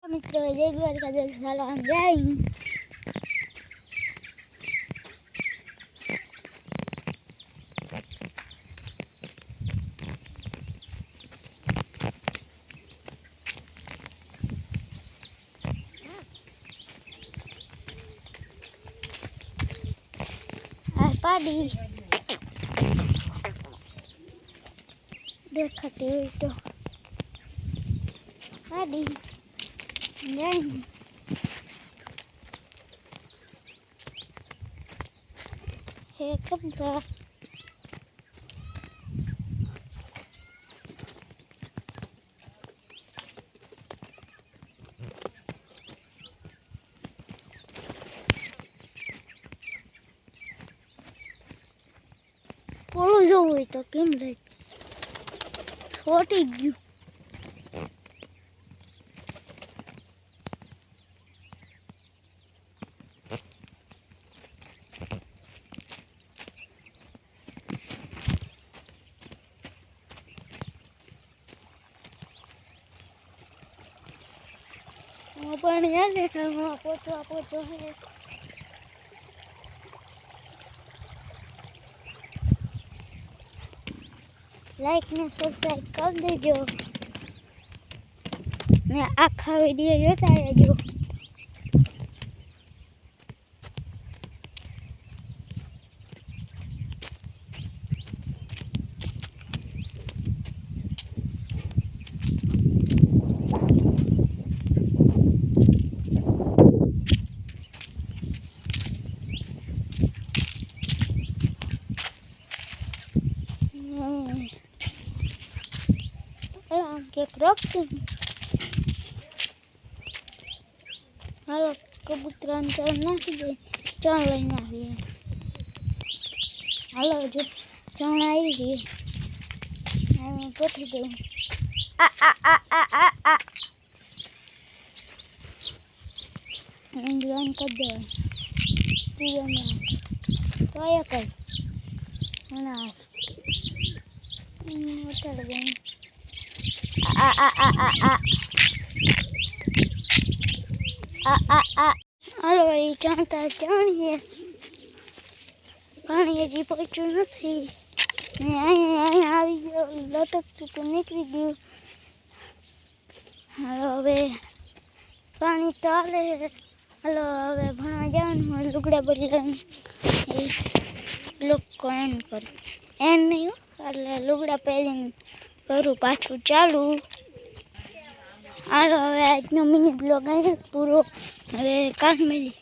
મિત્રો જય દ્વારકાધીશ સલામ જય હિન્દ। આ પાડી દેખાતી હોય તો પાડી જય હિન્દ। હે કબરા પોળું જવું હોય તો કેમ લઈ છોટી ગયું। પણ યાર દેખામાં પોચો હે લાઈક ને સબસ્ક્રાઇબ કરી દેજો ને આખા વિડીયો જોતા રહેજો। કેક રોકતી હાલો કબૂતરાને ચણ નાખી દે ચણ લઈને આવીએ હાલો જો ચણ આવી ગઈ ગોઠવી દઉં આ આ આ આ આ આ ઇન્ડિયન કરી દે પૂજામાં કયા કઈ ના ઉતાર દઉં હાલો એ ચાંતા ચાણીએ પાણી હજી પહોંચ્યું નથી ને અહીંયા આવી ગયો લટકતું તો નીકળી ગયું। હાલો હવે પાણી તો હાલે હાલો હવે ભણવા જવાનું હોય લુગડા બદલાને એ લોકો એન કરે એન નહીં એટલે લુગડા પહેરીને કરું પાછું ચાલુ। હાલો હવે આજનો મિની બ્લોગ અહીં પૂરો હવે કાલ મળી।